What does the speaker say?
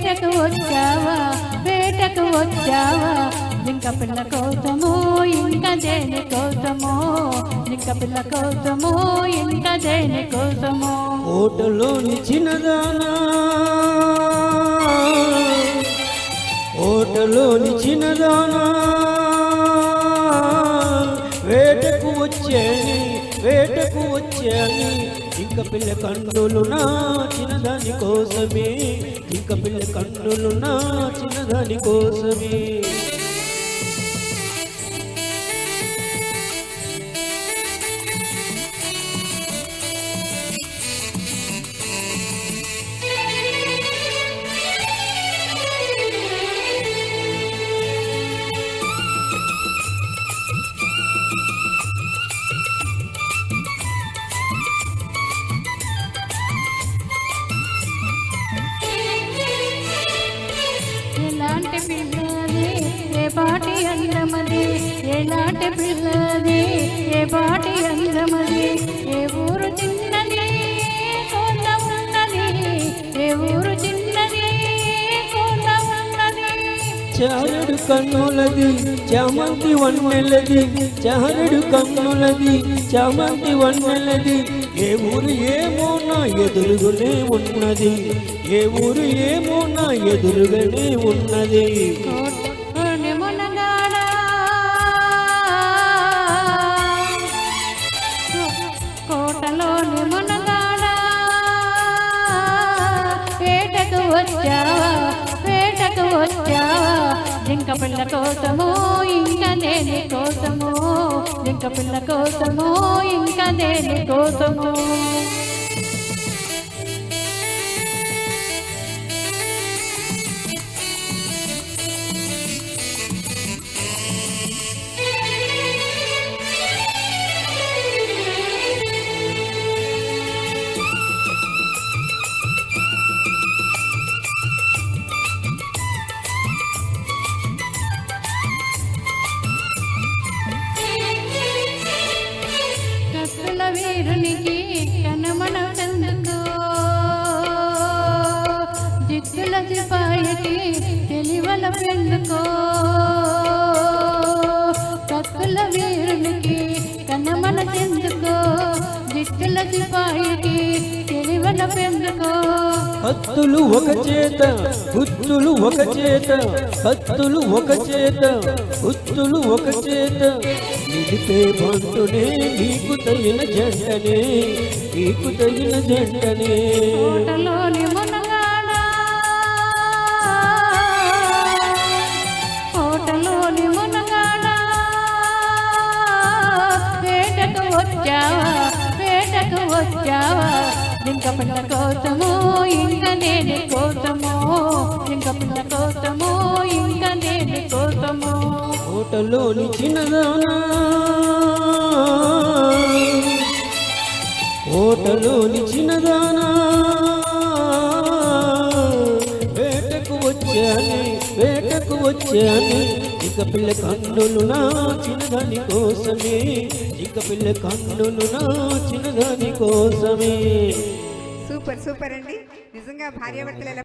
వేటకు వచ్చావా వేటకు వచ్చావా జింక పిల్ల కోసమో ఇంకా దేని కోసమో జింక పిల్ల కోసమో ఇంకా దేని కోసమో ఓటలోని చిన్నదానా ఓటలోని చిన్నదానా వేటకు వచ్చాని జింక పిల్ల కన్నులు నా చిన్నదాని కోసమే జింక పిల్ల కన్నులు నా చిన్నదాని కోసమే ఎలాంటి పిల్లది ఏ పాటి అందమది ఎలాంటి పిల్లది ఏ పాటి అందమది ఏ ఊరు చిన్నది కోన ఉన్నది ఏ ఊరు చిన్నది కోన ఉన్నది చారడు కన్నులది చామంతి వన్నెలది చారడు కన్నులది చామంతి వన్నెలది ఏ ఊరు ఏమో నా ఎదురుగునే ఉన్నది ఏ ఊరు ఏమో నా ఎదురుగానే ఉన్నది కోటలోని మునగాడా వేటకు వచ్చావా వేటకు వచ్చావా జింక పిల్ల కోసమో ఇంకా దేని కోసమో జింక పిల్ల కోసమో ఇంకా దేని కోసమో వీరునికి కనమన చందుకో జిత్తుల సిపాయికి తెలివల పెందుకో కత్తుల వీరునికి కనమన చెందుకో జిత్తుల సిపాయికి తెలివల పెందుకో కత్తులు ఒక చేత గుత్తులు ఒక చేత కత్తులు ఒక చేత గుత్తులు ఒక చేత నిలిపే బంటునే నీకు తగిన జంటనే నీకు తగిన జంటనే కోటలోని మునగాడా కోటలోని మునగాడా వేటకు వచ్చావా వేటకు వచ్చావా జింక పిల్ల కోసమో ఇంకా దేని కోసమో జింక పిల్ల కోసమో ఇంకా దేని కోసమో కోటలోని చిన్నదానా కోటలోని చిన్నదానా వేటకు వచ్చాని ఇక పిల్ల కన్నులు నా చిన్నదాని కోసమే ఇక పిల్ల కన్నులు నా చిన్నదాని కోసమే సూపర్ సూపర్ అండి నిజంగా భార్యాభర్తలు